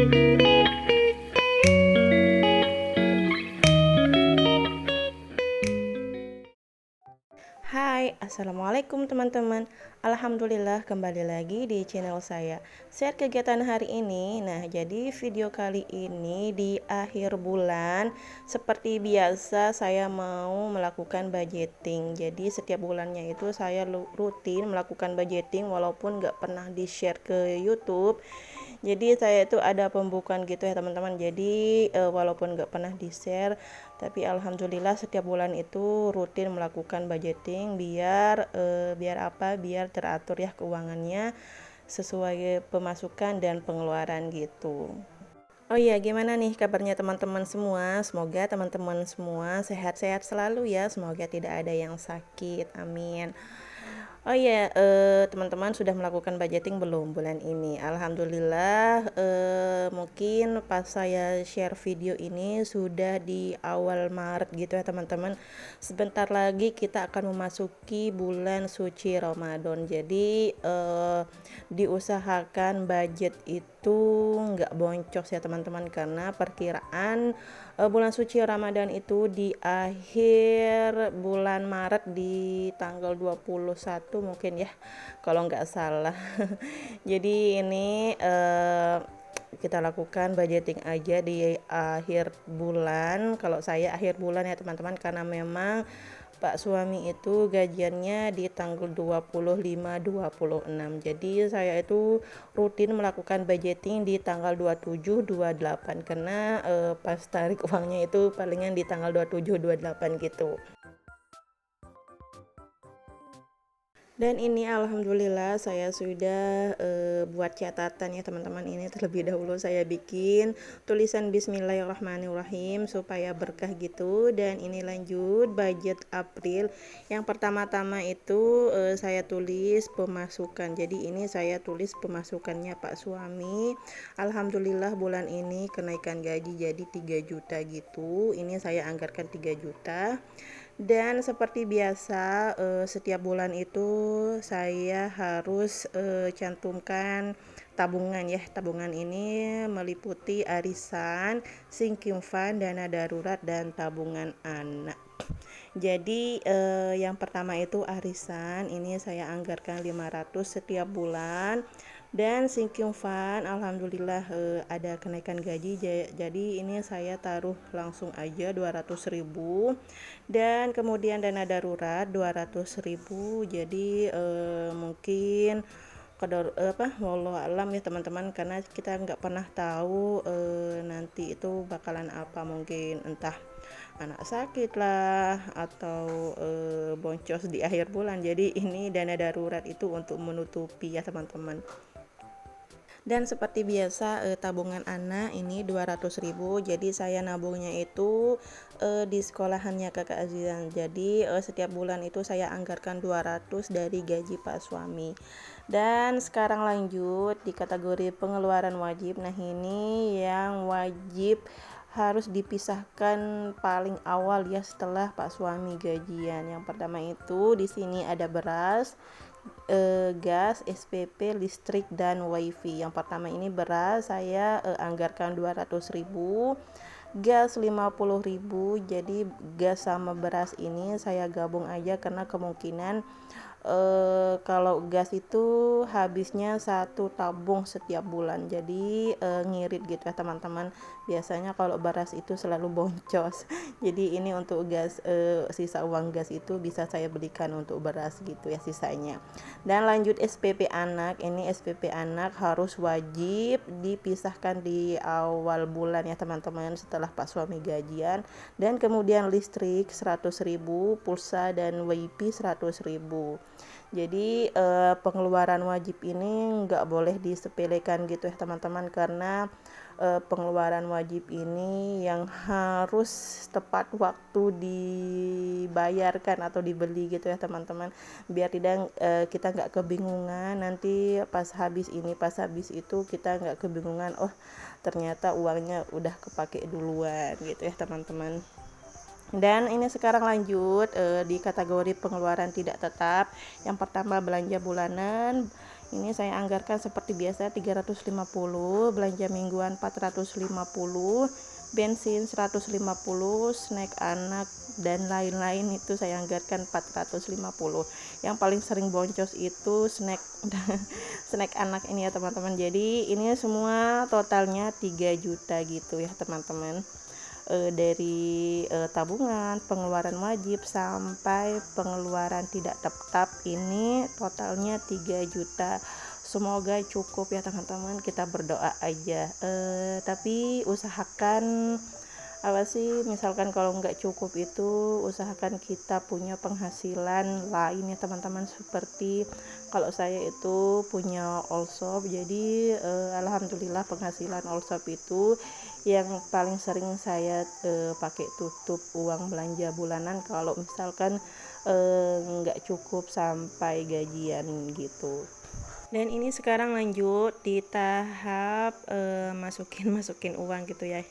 Hai, assalamualaikum teman-teman. Alhamdulillah kembali lagi di channel saya. Share kegiatan hari ini. Nah, jadi video kali ini di akhir bulan, seperti biasa saya mau melakukan budgeting. Jadi setiap bulannya itu saya rutin melakukan budgeting walaupun nggak pernah di share ke YouTube. Jadi saya itu ada pembukuan gitu ya teman-teman. Jadi walaupun nggak pernah di share, tapi alhamdulillah setiap bulan itu rutin melakukan budgeting biar teratur ya keuangannya sesuai pemasukan dan pengeluaran gitu. Oh iya, gimana nih kabarnya teman-teman semua? Semoga teman-teman semua sehat-sehat selalu ya. Semoga tidak ada yang sakit. Amin. Oh iya, teman-teman sudah melakukan budgeting belum bulan ini? Alhamdulillah, mungkin pas saya share video ini sudah di awal Maret gitu ya teman-teman. Sebentar lagi kita akan memasuki bulan suci Ramadan. Jadi diusahakan budget itu nggak boncos ya teman-teman, karena perkiraan bulan suci Ramadan itu di akhir bulan Maret di tanggal 21 mungkin ya kalau nggak salah. Jadi ini kita lakukan budgeting aja di akhir bulan. Kalau saya akhir bulan ya teman-teman, karena memang Pak suami itu gajiannya di tanggal 25-26. Jadi saya itu rutin melakukan budgeting di tanggal 27-28 karena pas tarik uangnya itu palingan di tanggal 27-28 gitu. Dan ini alhamdulillah saya sudah buat catatan ya teman-teman. Ini terlebih dahulu saya bikin tulisan Bismillahirrahmanirrahim supaya berkah gitu. Dan ini lanjut budget April. Yang pertama-tama itu saya tulis pemasukan. Jadi ini saya tulis pemasukannya Pak suami. Alhamdulillah bulan ini kenaikan gaji jadi 3 juta gitu. Ini saya anggarkan 3 juta. Dan seperti biasa setiap bulan itu saya harus cantumkan tabungan ya. Tabungan ini meliputi arisan, sinking fund, dana darurat, dan tabungan anak. Jadi yang pertama itu arisan, ini saya anggarkan 500 setiap bulan. Dan sinking fund alhamdulillah ada kenaikan gaji, jadi ini saya taruh langsung aja 200.000. Dan kemudian dana darurat 200.000. Jadi mungkin wallahu alam ya teman-teman, karena kita nggak pernah tahu nanti itu bakalan apa, mungkin entah anak sakit lah atau boncos di akhir bulan. Jadi ini dana darurat itu untuk menutupi ya teman-teman. Dan seperti biasa tabungan anak ini 200.000. Jadi saya nabungnya itu di sekolahannya Kakak Azizan. Jadi setiap bulan itu saya anggarkan 200 dari gaji Pak suami. Dan sekarang lanjut di kategori pengeluaran wajib. Nah, ini yang wajib harus dipisahkan paling awal ya setelah Pak suami gajian. Yang pertama itu di sini ada beras, gas, SPP, listrik, dan wifi. Yang pertama ini beras saya anggarkan 200.000, gas 50.000. Jadi gas sama beras ini saya gabung aja karena kemungkinan kalau gas itu habisnya satu tabung setiap bulan, jadi ngirit gitu ya teman-teman. Biasanya kalau beras itu selalu boncos. Jadi ini untuk gas, sisa uang gas itu bisa saya belikan untuk beras gitu ya sisanya. Dan lanjut SPP anak, ini SPP anak harus wajib dipisahkan di awal bulan ya teman-teman setelah Pak suami gajian. Dan kemudian listrik 100.000, pulsa dan wifi 100.000. Jadi pengeluaran wajib ini nggak boleh disepelekan gitu ya teman-teman, karena pengeluaran wajib ini yang harus tepat waktu dibayarkan atau dibeli gitu ya teman-teman, biar tidak kita nggak kebingungan nanti pas habis ini pas habis itu, kita nggak kebingungan, oh ternyata uangnya udah kepake duluan gitu ya teman-teman. Dan ini sekarang lanjut di kategori pengeluaran tidak tetap. Yang pertama belanja bulanan, Ini saya anggarkan seperti biasa 350, belanja mingguan 450, bensin 150, snack anak dan lain-lain itu saya anggarkan 450. Yang paling sering boncos itu snack snack anak ini ya teman-teman. Jadi ini semua totalnya 3 juta gitu ya teman-teman. Dari tabungan, pengeluaran wajib sampai pengeluaran tidak tetap, ini totalnya 3 juta. Semoga cukup ya teman-teman, kita berdoa aja. Tapi usahakan apa sih, misalkan kalau nggak cukup itu usahakan kita punya penghasilan lain ya teman-teman. Seperti kalau saya itu punya all shop, jadi alhamdulillah penghasilan all shop itu yang paling sering saya pakai tutup uang belanja bulanan kalau misalkan nggak cukup sampai gajian gitu. Dan ini sekarang lanjut di tahap masukin uang gitu ya.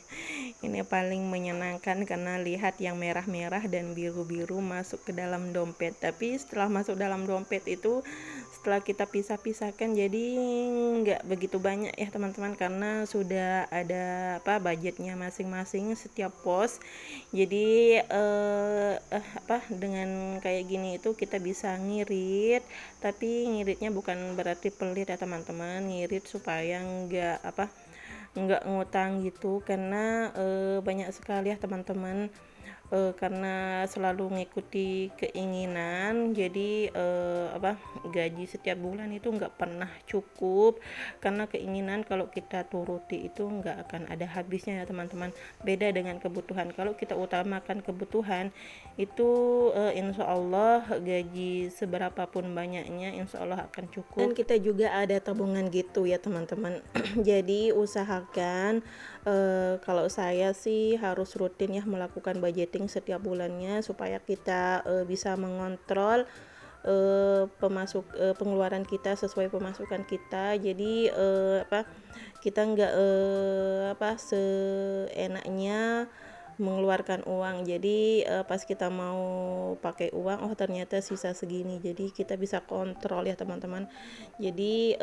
Ini paling menyenangkan karena lihat yang merah-merah dan biru-biru masuk ke dalam dompet. Tapi setelah masuk dalam dompet itu, setelah kita pisah-pisahkan, jadi nggak begitu banyak ya teman-teman, karena sudah ada budgetnya masing-masing setiap pos. Jadi dengan kayak gini itu kita bisa ngirit, tapi ngiritnya bukan berarti pelit ya teman-teman, ngirit supaya nggak ngutang gitu, karena banyak sekali ya teman-teman, karena selalu mengikuti keinginan, jadi gaji setiap bulan itu nggak pernah cukup, karena keinginan kalau kita turuti itu nggak akan ada habisnya ya teman-teman. Beda dengan kebutuhan, kalau kita utamakan kebutuhan itu insya Allah gaji seberapapun banyaknya insya Allah akan cukup. Dan kita juga ada tabungan gitu ya teman-teman. Jadi usahakan kalau saya sih harus rutin ya melakukan budgeting setiap bulannya, supaya kita bisa mengontrol pengeluaran kita sesuai pemasukan kita. Jadi kita nggak seenaknya mengeluarkan uang. Jadi pas kita mau pakai uang, oh ternyata sisa segini, jadi kita bisa kontrol ya teman-teman. Jadi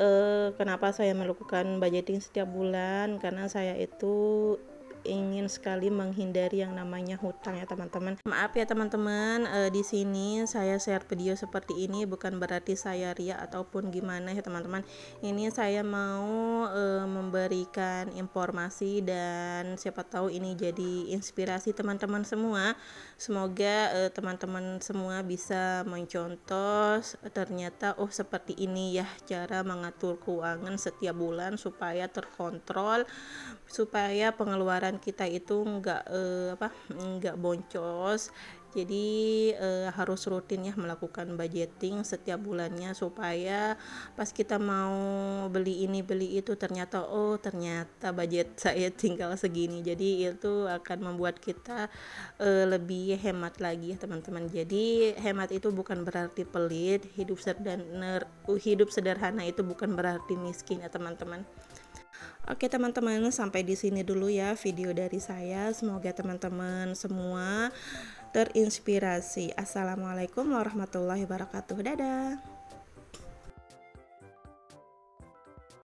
kenapa saya melakukan budgeting setiap bulan, karena saya itu ingin sekali menghindari yang namanya hutang ya teman-teman. Maaf ya teman-teman, di sini saya share video seperti ini bukan berarti saya ria ataupun gimana ya teman-teman. Ini saya mau memberikan informasi, dan siapa tahu ini jadi inspirasi teman-teman semua. Semoga teman-teman semua bisa mencontoh, ternyata oh seperti ini ya cara mengatur keuangan setiap bulan supaya terkontrol, supaya pengeluaran kita itu nggak boncos. Jadi harus rutin ya melakukan budgeting setiap bulannya, supaya pas kita mau beli ini beli itu ternyata budget saya tinggal segini. Jadi itu akan membuat kita lebih hemat lagi ya teman-teman. Jadi hemat itu bukan berarti pelit, hidup sederhana itu bukan berarti miskin ya teman-teman. Oke teman-teman, sampai di sini dulu ya video dari saya. Semoga teman-teman semua terinspirasi. Assalamualaikum warahmatullahi wabarakatuh. Dadah.